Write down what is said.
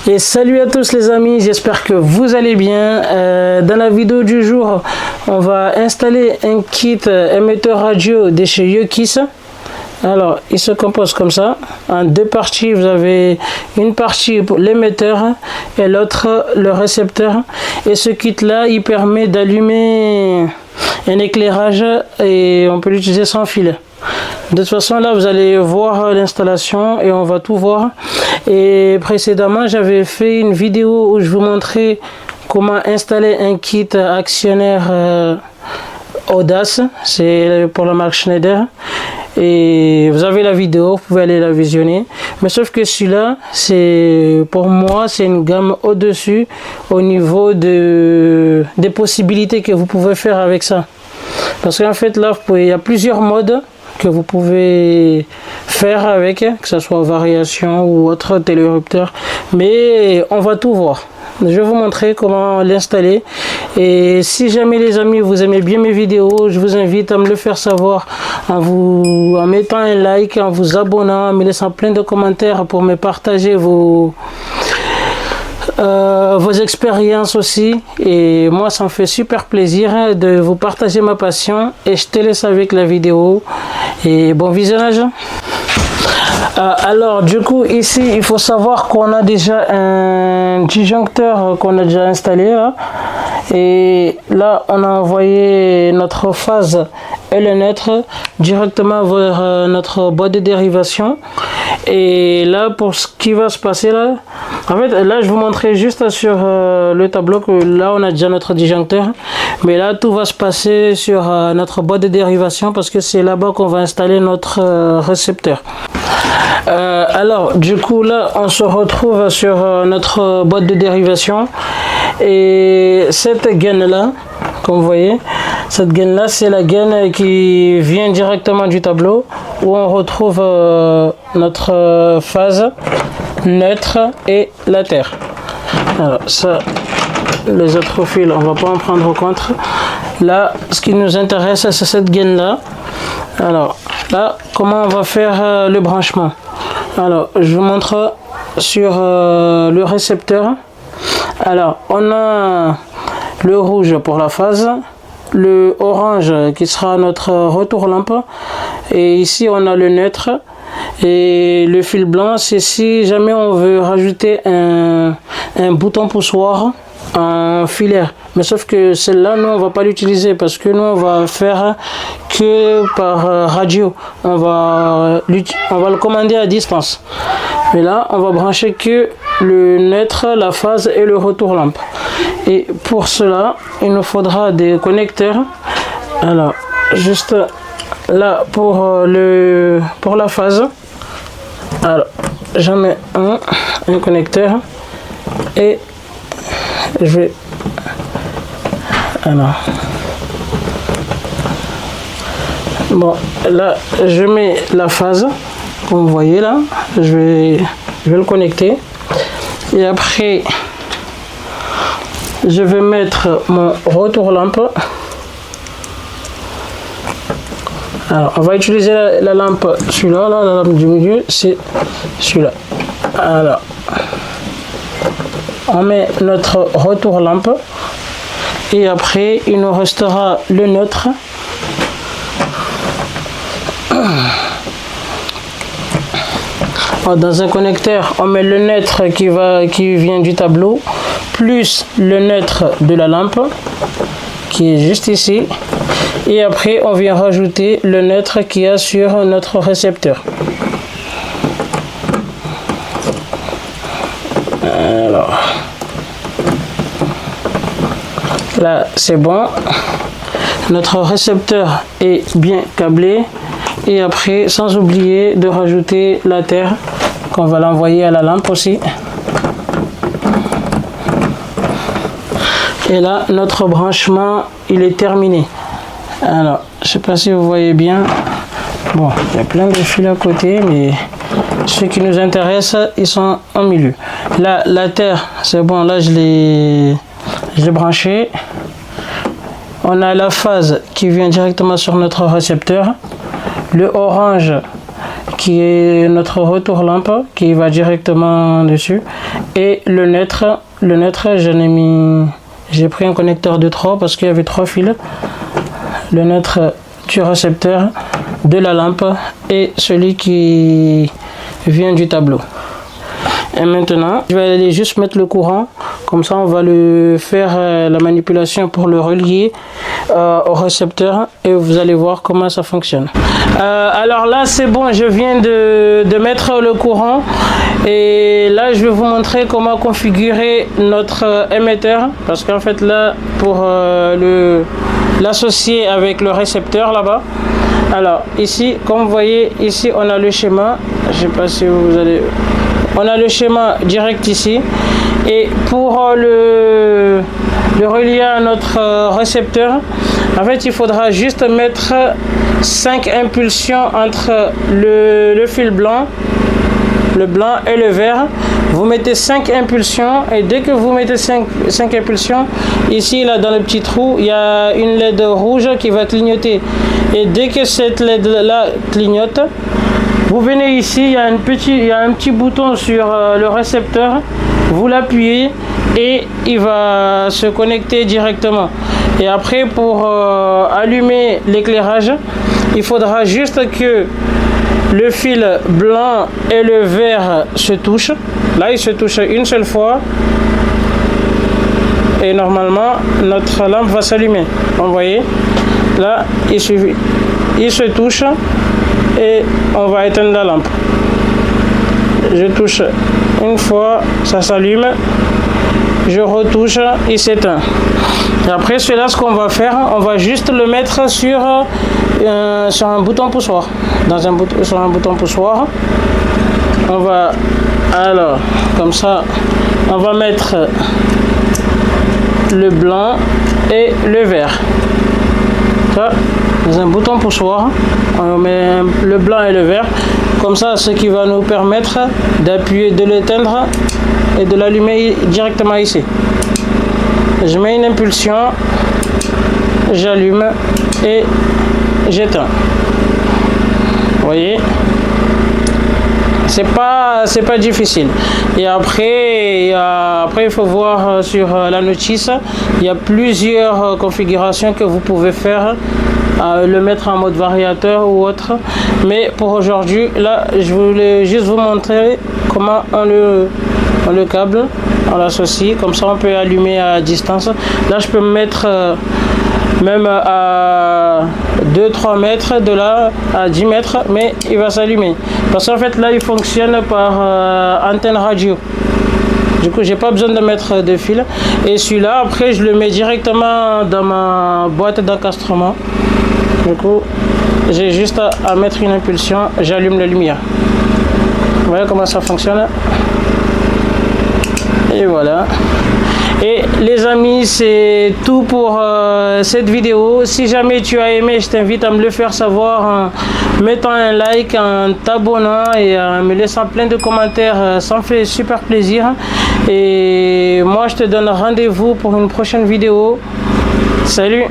Et salut à tous les amis, j'espère que vous allez bien. Dans la vidéo du jour, on va installer un kit émetteur radio de chez Yokis. Alors, il se compose comme ça, en deux parties. Vous avez une partie pour l'émetteur et l'autre le récepteur. Et ce kit là, il permet d'allumer un éclairage et on peut l'utiliser sans fil. De toute façon, là, vous allez voir l'installation et on va tout voir. Et précédemment, j'avais fait une vidéo où je vous montrais comment installer un kit actionnaire Audace. C'est pour la marque Schneider. Et vous avez la vidéo, vous pouvez aller la visionner. Mais sauf que celui-là, pour moi, c'est une gamme au-dessus au niveau des possibilités que vous pouvez faire avec ça. Parce qu'en fait, là, il y a plusieurs modes que vous pouvez faire avec, que ce soit variation ou autre télérupteur, mais on va tout voir. Je vais vous montrer comment l'installer. Et si jamais les amis vous aimez bien mes vidéos, je vous invite à me le faire savoir en mettant un like, en vous abonnant, en me laissant plein de commentaires pour me partager vos expériences aussi. Et moi, ça me fait super plaisir de vous partager ma passion. Et je te laisse avec la vidéo et bon visionnage. Alors du coup, ici il faut savoir qu'on a déjà un disjoncteur qu'on a déjà installé là. Et là on a envoyé notre phase et le neutre directement vers notre boîte de dérivation. Et là, pour ce qui va se passer là, en fait là je vous montrais juste sur le tableau que là on a déjà notre disjoncteur, mais là tout va se passer sur notre boîte de dérivation parce que c'est là-bas qu'on va installer notre récepteur. Alors du coup là on se retrouve sur notre boîte de dérivation et cette gaine là, comme vous voyez, cette gaine là c'est la gaine qui vient directement du tableau où on retrouve notre phase, neutre et la terre. Alors ça, les autres fils on va pas en prendre compte. Là ce qui nous intéresse c'est cette gaine là. Alors là, comment on va faire le branchement? Alors je vous montre sur le récepteur. Alors on a le rouge pour la phase, le orange qui sera notre retour lampe, et ici on a le neutre, et le fil blanc c'est si jamais on veut rajouter un bouton poussoir en filaire. Mais sauf que celle-là, nous on va pas l'utiliser parce que nous on va faire que par radio. On va le commander à distance. Mais là on va brancher que le neutre, la phase et le retour lampe. Et pour cela il nous faudra des connecteurs. Alors juste là pour la phase, alors j'en mets un connecteur et je vais bon là je mets la phase comme vous voyez là, je vais le connecter et après je vais mettre mon retour lampe. Alors on va utiliser la lampe, celui-là, la lampe du milieu c'est celui-là. Alors on met notre retour lampe et après il nous restera le neutre. Dans un connecteur on met le neutre qui vient du tableau plus le neutre de la lampe qui est juste ici, et après on vient rajouter le neutre qui est sur notre récepteur. Alors là c'est bon, notre récepteur est bien câblé. Et après, sans oublier de rajouter la terre qu'on va l'envoyer à la lampe aussi. Et là notre branchement il est terminé. Alors je sais pas si vous voyez bien, bon il y a plein de fils à côté, mais ceux qui nous intéressent ils sont au milieu. Là la terre c'est bon, là je l'ai branché. On a la phase qui vient directement sur notre récepteur, le orange qui est notre retour lampe qui va directement dessus. Et le neutre, j'ai pris un connecteur de 3 parce qu'il y avait 3 fils. Le neutre du récepteur de la lampe et celui qui vient du tableau. Et maintenant, je vais aller juste mettre le courant. Comme ça, on va le faire la manipulation pour le relier au récepteur et vous allez voir comment ça fonctionne. Alors là, c'est bon, je viens de mettre le courant et là, je vais vous montrer comment configurer notre émetteur parce qu'en fait là, pour l'associer avec le récepteur là-bas. Alors ici, comme vous voyez, ici on a le schéma. Je sais pas si vous allez. On a le schéma direct ici. Et pour le relier à notre récepteur, en fait, il faudra juste mettre 5 impulsions entre le fil blanc, le blanc et le vert. Vous mettez 5 impulsions et dès que vous mettez 5 impulsions, ici là dans le petit trou, il y a une LED rouge qui va clignoter. Et dès que cette LED là clignote, vous venez ici, il y a un petit bouton sur le récepteur, vous l'appuyez et il va se connecter directement. Et après pour allumer l'éclairage, il faudra juste que le fil blanc et le vert se touchent. Là, ils se touchent une seule fois. Et normalement, notre lampe va s'allumer. Vous voyez, là, il suffit. Ils se touchent et on va éteindre la lampe. Je touche une fois, ça s'allume. Je retouche, il s'éteint. Et après, cela, ce qu'on va faire, on va juste le mettre sur un bouton poussoir. Sur un bouton poussoir, on va alors comme ça, on va mettre le blanc et le vert. Ça, dans un bouton poussoir, on met le blanc et le vert. Comme ça, ce qui va nous permettre d'appuyer, de l'éteindre et de l'allumer directement ici. Je mets une impulsion, j'allume et j'éteins. Vous voyez, c'est pas difficile. Et après, il faut voir sur la notice, il y a plusieurs configurations que vous pouvez faire, le mettre en mode variateur ou autre. Mais pour aujourd'hui, là, je voulais juste vous montrer comment on le câble, on l'associe, comme ça on peut allumer à distance. Là, je peux me mettre même à 2-3 mètres de là, à 10 mètres, mais il va s'allumer. Parce qu'en fait, là, il fonctionne par antenne radio. Du coup, j'ai pas besoin de mettre de fil. Et celui-là, après, je le mets directement dans ma boîte d'encastrement. Du coup, j'ai juste à mettre une impulsion, j'allume la lumière. Vous voyez comment ça fonctionne? Et voilà. Et les amis, c'est tout pour cette vidéo. Si jamais tu as aimé, je t'invite à me le faire savoir en mettant un like, en t'abonnant et en me laissant plein de commentaires. Ça me fait super plaisir. Et moi, je te donne rendez-vous pour une prochaine vidéo. Salut!